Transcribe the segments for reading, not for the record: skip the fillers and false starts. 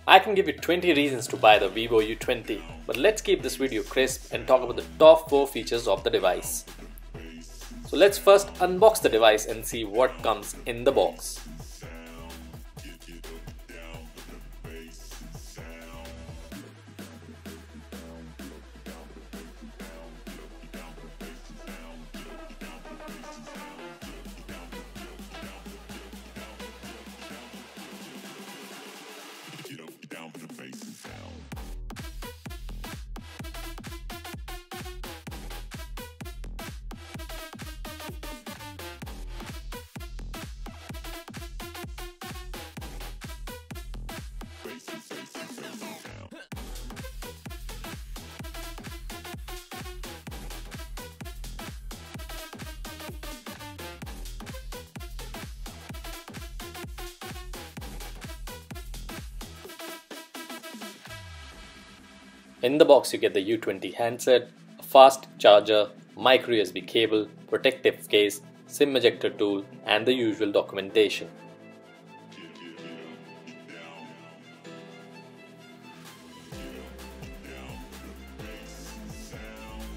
I can give you 20 reasons to buy the Vivo U20, but let's keep this video crisp and talk about the top 4 features of the device. So let's first unbox the device and see what comes in the box. In the box you get the U20 handset, a fast charger, micro USB cable, protective case, SIM ejector tool and the usual documentation.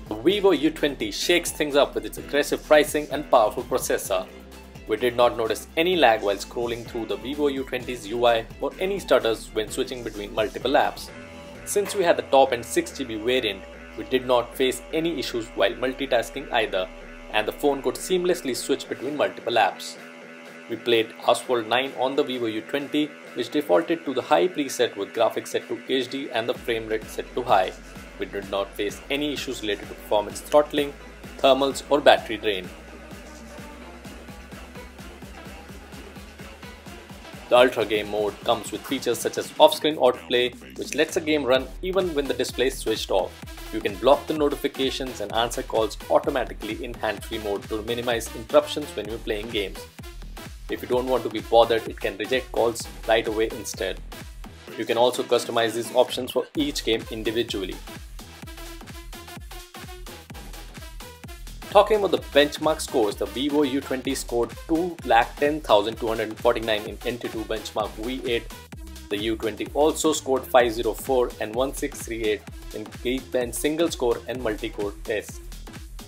The Vivo U20 shakes things up with its aggressive pricing and powerful processor. We did not notice any lag while scrolling through the Vivo U20's UI or any stutters when switching between multiple apps. Since we had the top-end 6GB variant, we did not face any issues while multitasking either, and the phone could seamlessly switch between multiple apps. We played Asphalt 9 on the Vivo U20, which defaulted to the high preset with graphics set to HD and the frame rate set to high. We did not face any issues related to performance throttling, thermals or battery drain. The Ultra Game mode comes with features such as off-screen autoplay, which lets a game run even when the display is switched off. You can block the notifications and answer calls automatically in hands-free mode to minimize interruptions when you're playing games. If you don't want to be bothered, it can reject calls right away instead. You can also customize these options for each game individually. Talking about the benchmark scores, the Vivo U20 scored 2,10,249 in NT2 benchmark V8. The U20 also scored 504 and 1638 in Geekbench single score and multi-core tests.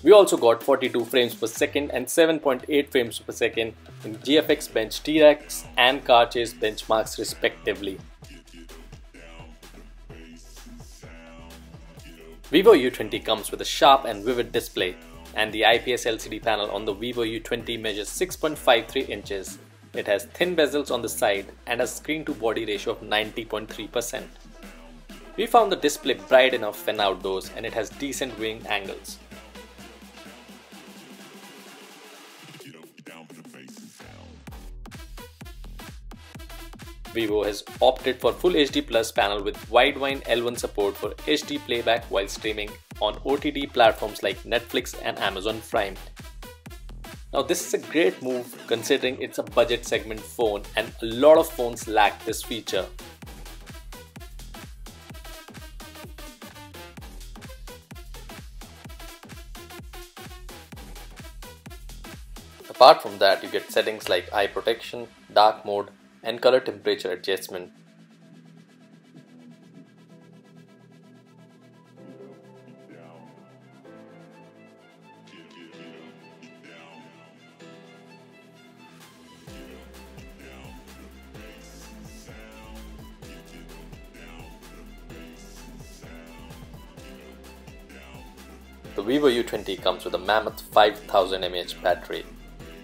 We also got 42 frames per second and 7.8 frames per second in GFX Bench T-Rex and Car Chase benchmarks respectively. Vivo U20 comes with a sharp and vivid display, and the IPS LCD panel on the Vivo U20 measures 6.53 inches. It has thin bezels on the side and a screen-to-body ratio of 90.3%. We found the display bright enough when outdoors, and it has decent viewing angles. Vivo has opted for Full HD Plus panel with Widevine L1 support for HD playback while streaming on OTT platforms like Netflix and Amazon Prime. Now this is a great move considering it's a budget segment phone and a lot of phones lack this feature. Apart from that, you get settings like eye protection, dark mode and color temperature adjustment. The Vivo U20 comes with a mammoth 5000 mAh battery,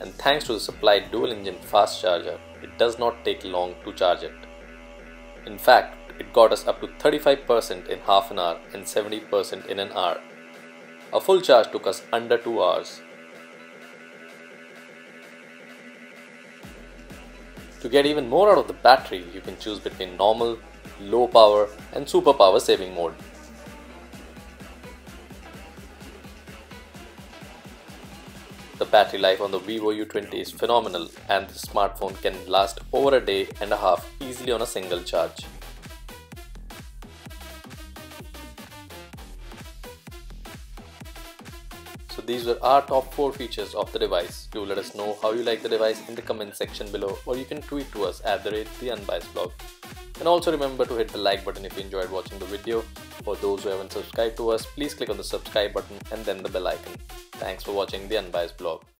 and thanks to the supplied dual-engine fast charger, it does not take long to charge it. In fact, it got us up to 35% in half an hour and 70% in an hour. A full charge took us under 2 hours. To get even more out of the battery, you can choose between normal, low power and super power saving mode. The battery life on the Vivo U20 is phenomenal, and the smartphone can last over a day and a half easily on a single charge. So these were our top 4 features of the device. Do let us know how you like the device in the comment section below, or you can tweet to us at @theunbiasedblog. And also remember to hit the like button if you enjoyed watching the video. For those who haven't subscribed to us, please click on the subscribe button and then the bell icon. Thanks for watching The Unbiased Blog.